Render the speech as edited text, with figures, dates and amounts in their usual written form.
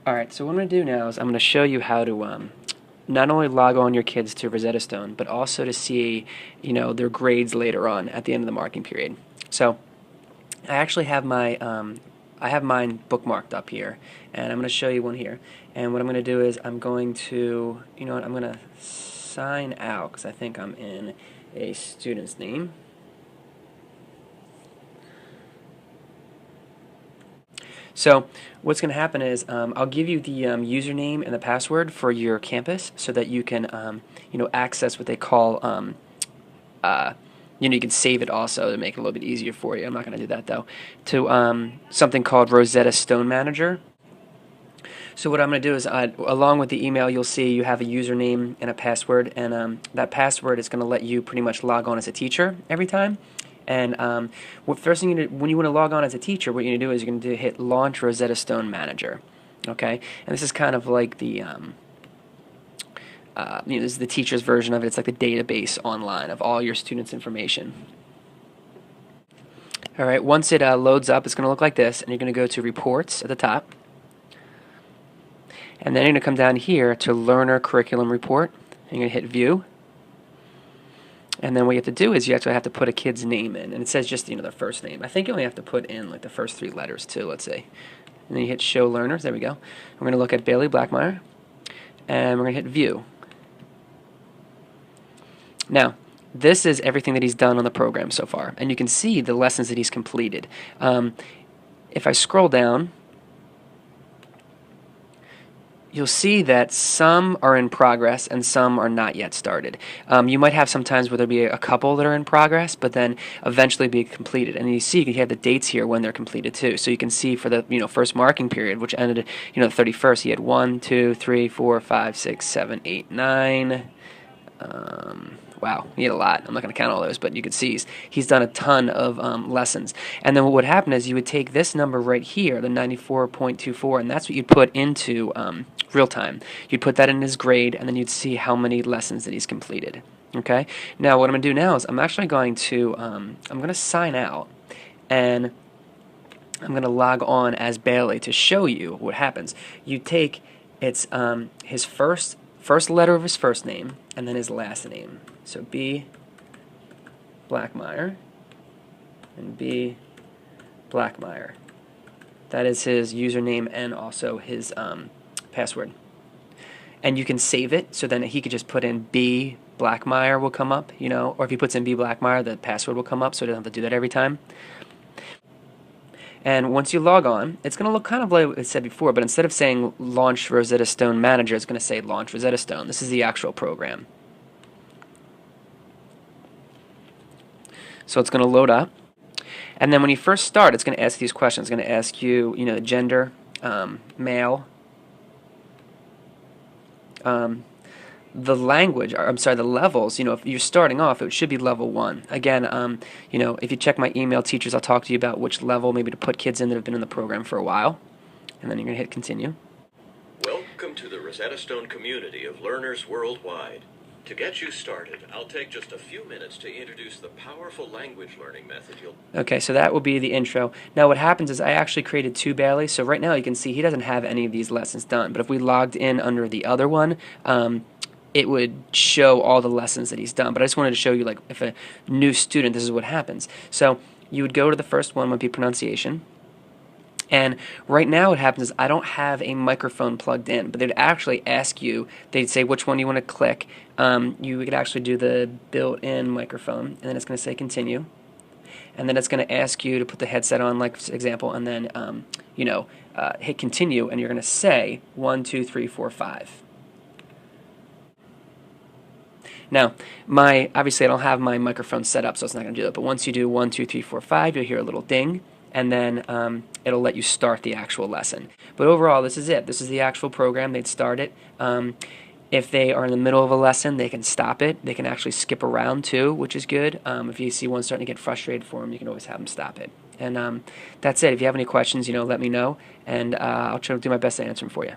Alright, so what I'm going to do now is I'm going to show you how to not only log on your kids to Rosetta Stone, but also to see, their grades later on at the end of the marking period. So I actually have I have mine bookmarked up here, and I'm going to show you one here. And what I'm going to do is I'm going to, I'm going to sign out because I think I'm in a student's name. So what's going to happen is I'll give you the username and the password for your campus so that you can access what they call you can save it also to make it a little bit easier for you. I'm not going to do that though. To something called Rosetta Stone Manager. So what I'm going to do is, along with the email, you'll see you have a username and a password, and that password is going to let you pretty much log on as a teacher every time. And what first thing when you want to log on as a teacher, what you're going to do is you're going to hit Launch Rosetta Stone Manager. Okay, and this is kind of like the this is the teacher's version of it. It's like the database online of all your students' information. All right, once it loads up, it's going to look like this, and you're going to go to Reports at the top. And then you're going to come down here to Learner Curriculum Report. And you're going to hit View. And then what you have to do is you actually have to put a kid's name in. And it says just, their first name. I think you only have to put in like the first 3 letters too, let's see. And then you hit Show Learners. There we go. We're going to look at Bailey Blackmeyer. And we're going to hit View. Now, this is everything that he's done on the program so far. And you can see the lessons that he's completed. If I scroll down, you'll see that some are in progress and some are not yet started. You might have some times where there'll be a couple that are in progress, but then eventually be completed. And you see you have the dates here when they're completed too. So you can see for the first marking period, which ended the 31st, he had 1, 2, 3, 4, 5, 6, 7, 8, 9. Wow, he had a lot. I'm not going to count all those, but you can see he's done a ton of lessons. And then what would happen is you would take this number right here, the 94.24, and that's what you'd put into real time. You'd put that in his grade, and then you'd see how many lessons that he's completed. Okay. Now what I'm going to do now is I'm actually going to I'm going to sign out, and I'm going to log on as Bailey to show you what happens. You take his first letter of his first name and then his last name. So B. Blackmeyer and B. Blackmeyer. That is his username and also his password. And you can save it so then he could just put in B. Blackmeyer will come up, or if he puts in B. Blackmeyer, the password will come up, so he doesn't have to do that every time. And once you log on, it's going to look kind of like I said before, but instead of saying Launch Rosetta Stone Manager, it's going to say Launch Rosetta Stone. This is the actual program. So it's going to load up. And then when you first start, it's going to ask these questions. It's going to ask you, gender, male, the language, or I'm sorry, the levels, if you're starting off, it should be level 1. Again, if you check my email, teachers, I'll talk to you about which level maybe to put kids in that have been in the program for a while. And then you're going to hit continue. Welcome to the Rosetta Stone community of learners worldwide. To get you started, I'll take just a few minutes to introduce the powerful language learning method you'll... Okay, so that will be the intro. Now what happens is I actually created 2 Bailey, so right now you can see he doesn't have any of these lessons done. But if we logged in under the other one, it would show all the lessons that he's done. But I just wanted to show you, like, if a new student, this is what happens. So you would go to the first one, would be pronunciation. And right now what happens is I don't have a microphone plugged in, but they'd actually ask you, they'd say which one you want to click. You could actually do the built-in microphone, and then it's going to say continue. And then it's going to ask you to put the headset on, like for example, and then hit continue, and you're going to say 1, 2, 3, 4, 5. Now, obviously I don't have my microphone set up, so it's not going to do that. But once you do 1, 2, 3, 4, 5, you'll hear a little ding, and then it'll let you start the actual lesson. But overall, this is it. This is the actual program. They'd start it. If they are in the middle of a lesson, they can stop it. They can actually skip around too, which is good. If you see one starting to get frustrated for them, you can always have them stop it. And that's it. If you have any questions, let me know, and I'll try to do my best to answer them for you.